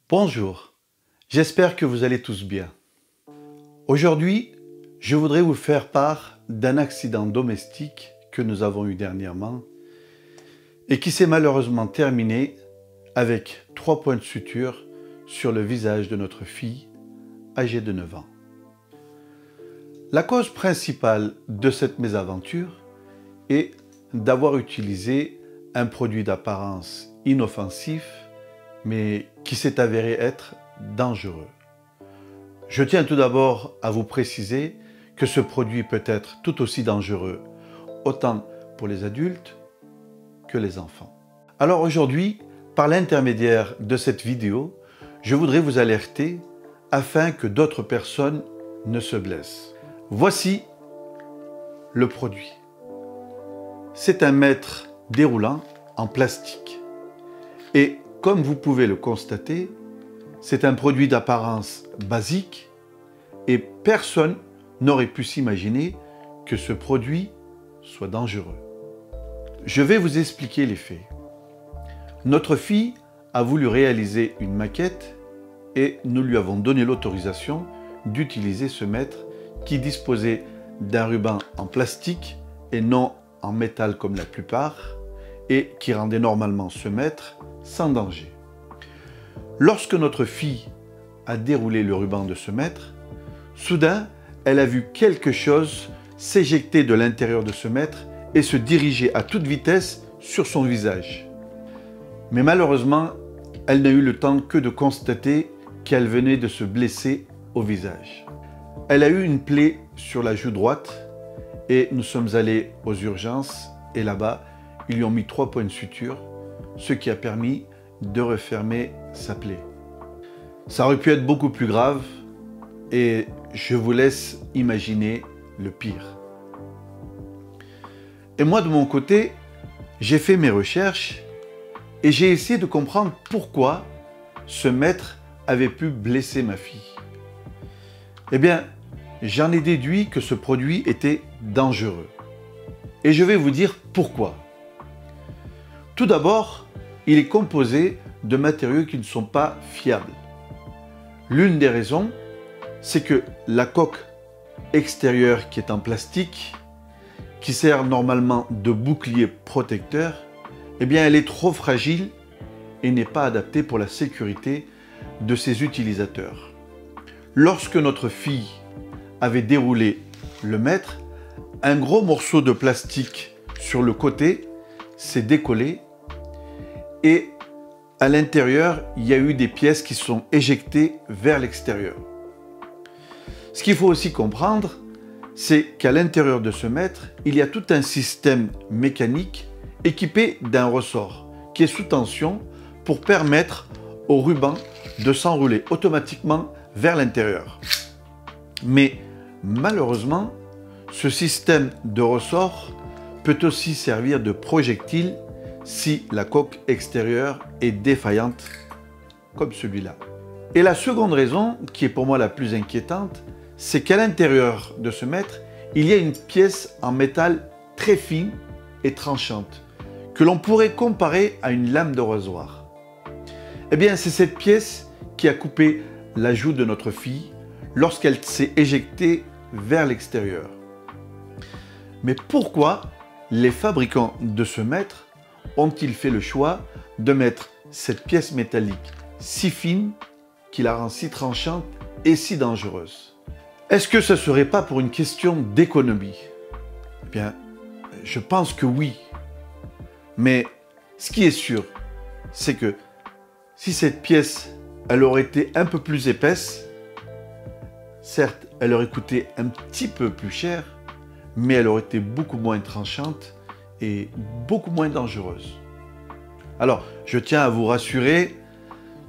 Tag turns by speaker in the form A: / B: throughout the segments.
A: Bonjour, j'espère que vous allez tous bien. Aujourd'hui, je voudrais vous faire part d'un accident domestique que nous avons eu dernièrement et qui s'est malheureusement terminé avec 3 points de suture sur le visage de notre fille âgée de 9 ans. La cause principale de cette mésaventure est d'avoir utilisé un produit d'apparence inoffensif mais qui s'est avéré être dangereux. Je tiens tout d'abord à vous préciser que ce produit peut être tout aussi dangereux, autant pour les adultes que les enfants. Alors aujourd'hui, par l'intermédiaire de cette vidéo, je voudrais vous alerter afin que d'autres personnes ne se blessent. Voici le produit. C'est un mètre déroulant en plastique. Et comme vous pouvez le constater, c'est un produit d'apparence basique et personne n'aurait pu s'imaginer que ce produit soit dangereux. Je vais vous expliquer les faits. Notre fille a voulu réaliser une maquette et nous lui avons donné l'autorisation d'utiliser ce mètre qui disposait d'un ruban en plastique et non en métal comme la plupart et qui rendait normalement ce mètre sans danger. Lorsque notre fille a déroulé le ruban de ce mètre, soudain, elle a vu quelque chose s'éjecter de l'intérieur de ce mètre et se diriger à toute vitesse sur son visage. Mais malheureusement, elle n'a eu le temps que de constater qu'elle venait de se blesser au visage. Elle a eu une plaie sur la joue droite et nous sommes allés aux urgences et là-bas, ils lui ont mis 3 points de suture, ce qui a permis de refermer sa plaie. Ça aurait pu être beaucoup plus grave et je vous laisse imaginer le pire. Et moi de mon côté, j'ai fait mes recherches et j'ai essayé de comprendre pourquoi ce mètre avait pu blesser ma fille. Eh bien, j'en ai déduit que ce produit était dangereux. Et je vais vous dire pourquoi. Tout d'abord, il est composé de matériaux qui ne sont pas fiables. L'une des raisons, c'est que la coque extérieure qui est en plastique, qui sert normalement de bouclier protecteur, eh bien elle est trop fragile et n'est pas adaptée pour la sécurité de ses utilisateurs. Lorsque notre fille avait déroulé le mètre, un gros morceau de plastique sur le côté s'est décollé et à l'intérieur, il y a eu des pièces qui sont éjectées vers l'extérieur. Ce qu'il faut aussi comprendre, c'est qu'à l'intérieur de ce mètre, il y a tout un système mécanique équipé d'un ressort qui est sous tension pour permettre au ruban de s'enrouler automatiquement vers l'intérieur. Mais malheureusement, ce système de ressort peut aussi servir de projectile si la coque extérieure est défaillante, comme celui-là. Et la seconde raison, qui est pour moi la plus inquiétante, c'est qu'à l'intérieur de ce mètre, il y a une pièce en métal très fine et tranchante, que l'on pourrait comparer à une lame de rasoir. Eh bien, c'est cette pièce qui a coupé la joue de notre fille lorsqu'elle s'est éjectée vers l'extérieur. Mais pourquoi les fabricants de ce mètre ont-ils fait le choix de mettre cette pièce métallique si fine qui la rend si tranchante et si dangereuse? Est-ce que ce ne serait pas pour une question d'économie? Eh bien, je pense que oui. Mais ce qui est sûr, c'est que si cette pièce, elle aurait été un peu plus épaisse, certes, elle aurait coûté un petit peu plus cher, mais elle aurait été beaucoup moins tranchante et beaucoup moins dangereuse. Alors, je tiens à vous rassurer,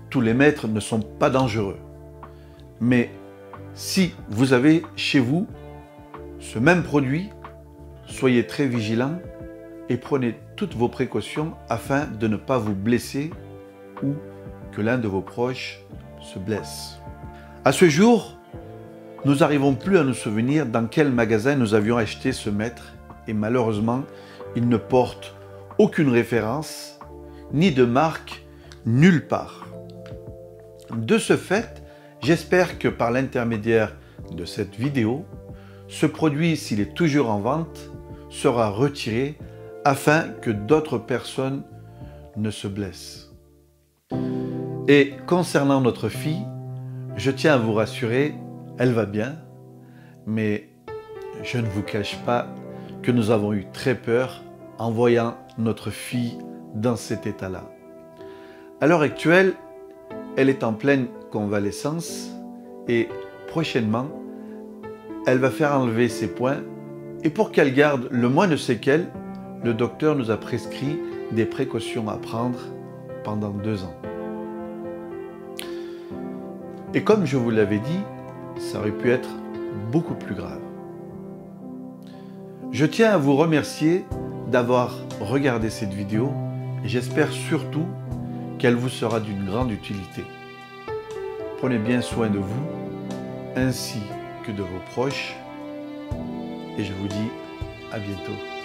A: tous les mètres ne sont pas dangereux. Mais si vous avez chez vous ce même produit, soyez très vigilants et prenez toutes vos précautions afin de ne pas vous blesser ou que l'un de vos proches se blesse. À ce jour, nous n'arrivons plus à nous souvenir dans quel magasin nous avions acheté ce mètre et malheureusement, il ne porte aucune référence, ni de marque, nulle part. De ce fait, j'espère que par l'intermédiaire de cette vidéo, ce produit, s'il est toujours en vente, sera retiré afin que d'autres personnes ne se blessent. Et concernant notre fille, je tiens à vous rassurer, elle va bien, mais je ne vous cache pas que nous avons eu très peur en voyant notre fille dans cet état-là. À l'heure actuelle, elle est en pleine convalescence et prochainement, elle va faire enlever ses points et pour qu'elle garde le moins de séquelles, le docteur nous a prescrit des précautions à prendre pendant 2 ans. Et comme je vous l'avais dit, ça aurait pu être beaucoup plus grave. Je tiens à vous remercier d'avoir regardé cette vidéo et j'espère surtout qu'elle vous sera d'une grande utilité. Prenez bien soin de vous ainsi que de vos proches et je vous dis à bientôt.